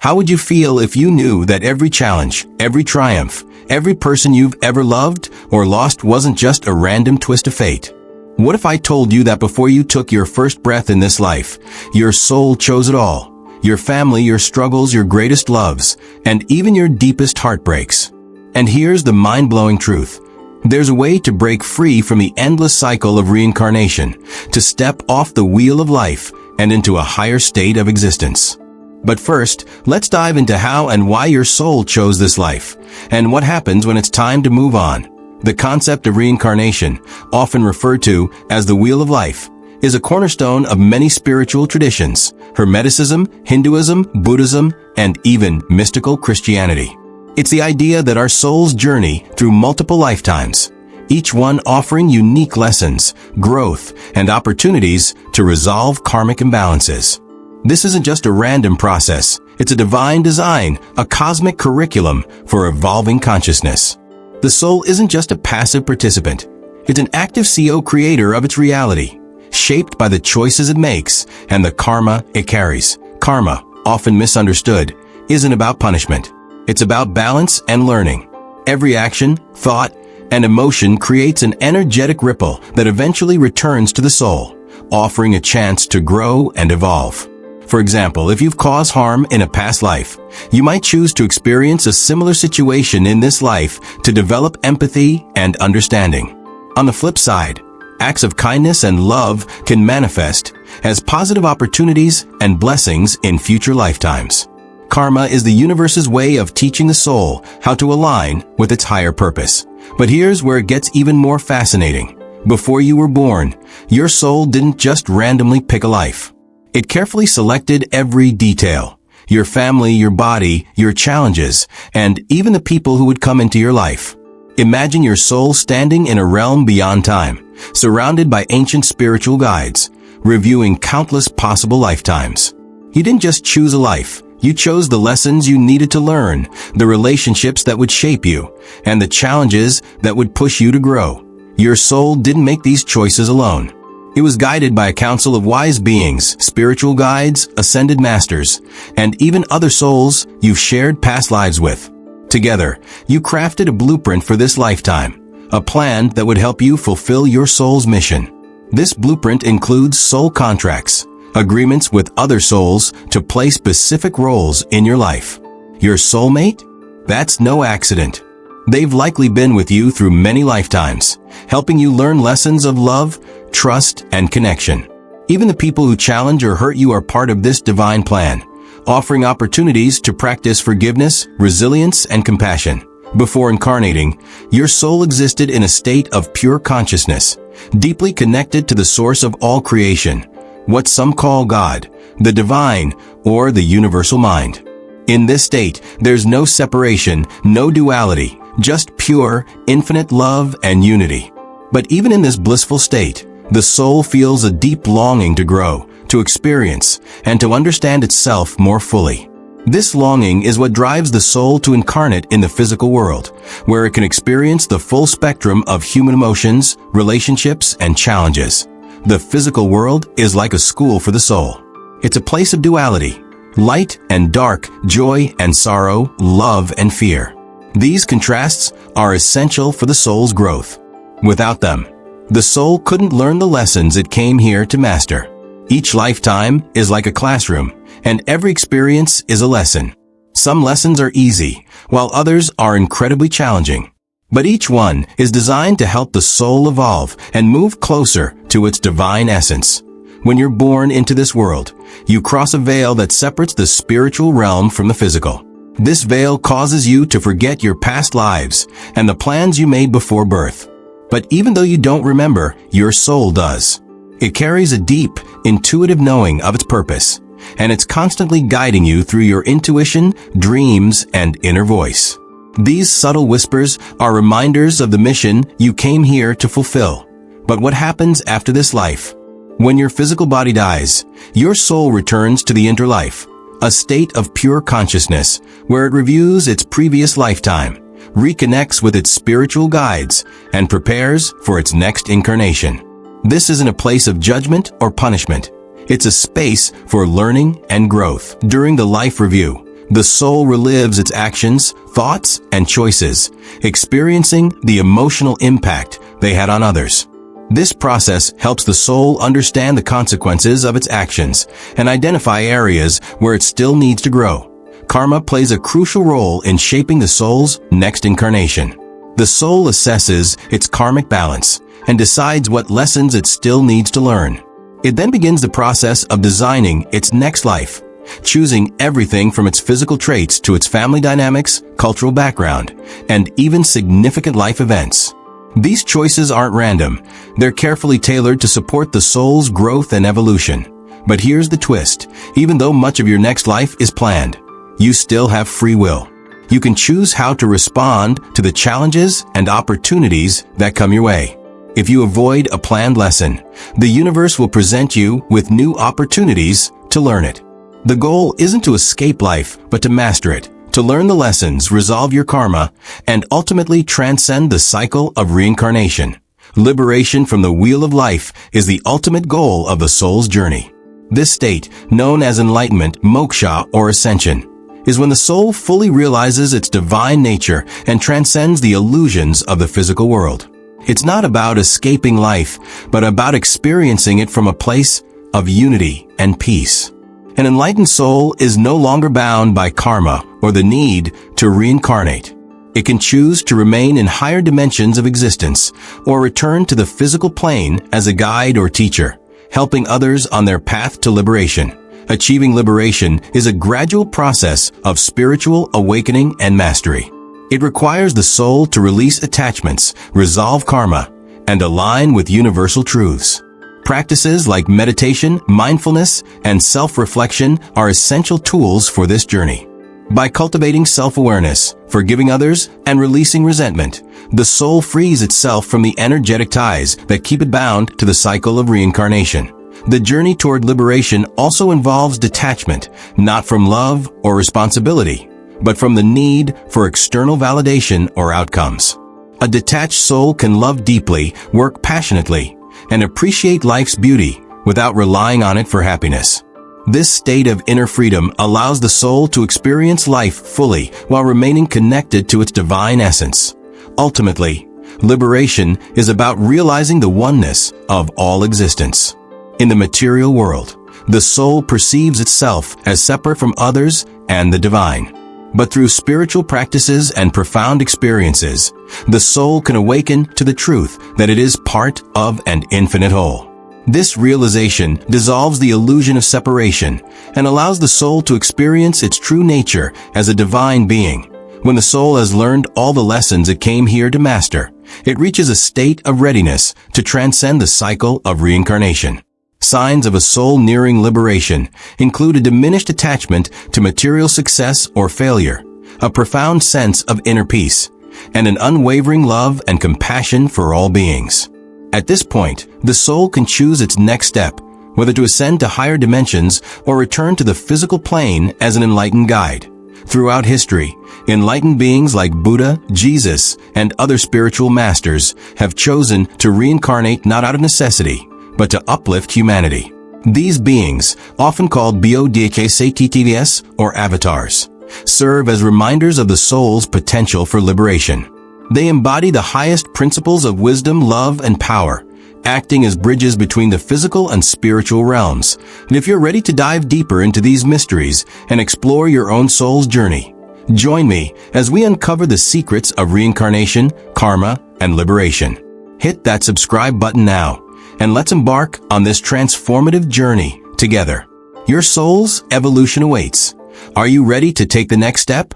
How would you feel if you knew that every challenge, every triumph, every person you've ever loved or lost wasn't just a random twist of fate? What if I told you that before you took your first breath in this life, your soul chose it all? Your family, your struggles, your greatest loves, and even your deepest heartbreaks. And here's the mind-blowing truth. There's a way to break free from the endless cycle of reincarnation, to step off the wheel of life and into a higher state of existence. But first, let's dive into how and why your soul chose this life, and what happens when it's time to move on. The concept of reincarnation, often referred to as the wheel of life, is a cornerstone of many spiritual traditions: Hermeticism, Hinduism, Buddhism, and even mystical Christianity. It's the idea that our souls journey through multiple lifetimes, each one offering unique lessons, growth, and opportunities to resolve karmic imbalances. This isn't just a random process, it's a divine design, a cosmic curriculum for evolving consciousness. The soul isn't just a passive participant, it's an active co-creator of its reality, shaped by the choices it makes and the karma it carries. Karma, often misunderstood, isn't about punishment. It's about balance and learning. Every action, thought, and emotion creates an energetic ripple that eventually returns to the soul, offering a chance to grow and evolve. For example, if you've caused harm in a past life, you might choose to experience a similar situation in this life to develop empathy and understanding. On the flip side, acts of kindness and love can manifest as positive opportunities and blessings in future lifetimes. Karma is the universe's way of teaching the soul how to align with its higher purpose. But here's where it gets even more fascinating. Before you were born, your soul didn't just randomly pick a life. It carefully selected every detail: your family, your body, your challenges, and even the people who would come into your life. Imagine your soul standing in a realm beyond time, surrounded by ancient spiritual guides, reviewing countless possible lifetimes. You didn't just choose a life, you chose the lessons you needed to learn, the relationships that would shape you, and the challenges that would push you to grow. Your soul didn't make these choices alone. It was guided by a council of wise beings, spiritual guides, ascended masters, and even other souls you've shared past lives with. Together, you crafted a blueprint for this lifetime, a plan that would help you fulfill your soul's mission. This blueprint includes soul contracts, agreements with other souls to play specific roles in your life. Your soulmate? That's no accident. They've likely been with you through many lifetimes, helping you learn lessons of love, trust, and connection. Even the people who challenge or hurt you are part of this divine plan, offering opportunities to practice forgiveness, resilience, and compassion. Before incarnating, your soul existed in a state of pure consciousness, deeply connected to the source of all creation, what some call God, the divine, or the universal mind. In this state, there's no separation, no duality, just pure, infinite love and unity. But even in this blissful state, the soul feels a deep longing to grow, to experience, and to understand itself more fully. This longing is what drives the soul to incarnate in the physical world, where it can experience the full spectrum of human emotions, relationships, and challenges. The physical world is like a school for the soul. It's a place of duality, light and dark, joy and sorrow, love and fear. These contrasts are essential for the soul's growth. Without them, the soul couldn't learn the lessons it came here to master. Each lifetime is like a classroom, and every experience is a lesson. Some lessons are easy, while others are incredibly challenging. But each one is designed to help the soul evolve and move closer to its divine essence. When you're born into this world, you cross a veil that separates the spiritual realm from the physical. This veil causes you to forget your past lives and the plans you made before birth. But even though you don't remember, your soul does. It carries a deep, intuitive knowing of its purpose, and it's constantly guiding you through your intuition, dreams, and inner voice. These subtle whispers are reminders of the mission you came here to fulfill. But what happens after this life? When your physical body dies, your soul returns to the interlife, a state of pure consciousness where it reviews its previous lifetime, reconnects with its spiritual guides, and prepares for its next incarnation. This isn't a place of judgment or punishment. It's a space for learning and growth. During the life review, The soul relives its actions, thoughts, and choices, experiencing the emotional impact they had on others. This process helps the soul understand the consequences of its actions and identify areas where it still needs to grow. Karma plays a crucial role in shaping the soul's next incarnation. The soul assesses its karmic balance and decides what lessons it still needs to learn. It then begins the process of designing its next life, choosing everything from its physical traits to its family dynamics, cultural background, and even significant life events. These choices aren't random. They're carefully tailored to support the soul's growth and evolution. But here's the twist. Even though much of your next life is planned, you still have free will. You can choose how to respond to the challenges and opportunities that come your way. If you avoid a planned lesson, the universe will present you with new opportunities to learn it. The goal isn't to escape life, but to master it, to learn the lessons, resolve your karma, and ultimately transcend the cycle of reincarnation. Liberation from the wheel of life is the ultimate goal of the soul's journey. This state, known as enlightenment, moksha, or ascension, is when the soul fully realizes its divine nature and transcends the illusions of the physical world. It's not about escaping life, but about experiencing it from a place of unity and peace. An enlightened soul is no longer bound by karma or the need to reincarnate. It can choose to remain in higher dimensions of existence or return to the physical plane as a guide or teacher, helping others on their path to liberation. Achieving liberation is a gradual process of spiritual awakening and mastery. It requires the soul to release attachments, resolve karma, and align with universal truths. Practices like meditation, mindfulness, and self-reflection are essential tools for this journey. By cultivating self-awareness, forgiving others, and releasing resentment, the soul frees itself from the energetic ties that keep it bound to the cycle of reincarnation. The journey toward liberation also involves detachment, not from love or responsibility, but from the need for external validation or outcomes. A detached soul can love deeply, work passionately, and appreciate life's beauty without relying on it for happiness. This state of inner freedom allows the soul to experience life fully while remaining connected to its divine essence. Ultimately, liberation is about realizing the oneness of all existence. In the material world, the soul perceives itself as separate from others and the divine. But through spiritual practices and profound experiences, the soul can awaken to the truth that it is part of an infinite whole. This realization dissolves the illusion of separation and allows the soul to experience its true nature as a divine being. When the soul has learned all the lessons it came here to master, it reaches a state of readiness to transcend the cycle of reincarnation. Signs of a soul nearing liberation include a diminished attachment to material success or failure, a profound sense of inner peace, and an unwavering love and compassion for all beings. At this point, the soul can choose its next step, whether to ascend to higher dimensions or return to the physical plane as an enlightened guide. Throughout history, enlightened beings like Buddha, Jesus, and other spiritual masters have chosen to reincarnate not out of necessity, but to uplift humanity. These beings, often called Bodhisattvas or avatars, serve as reminders of the soul's potential for liberation. They embody the highest principles of wisdom, love, and power, acting as bridges between the physical and spiritual realms. And if you're ready to dive deeper into these mysteries and explore your own soul's journey, join me as we uncover the secrets of reincarnation, karma, and liberation. Hit that subscribe button now, and let's embark on this transformative journey together. Your soul's evolution awaits. Are you ready to take the next step?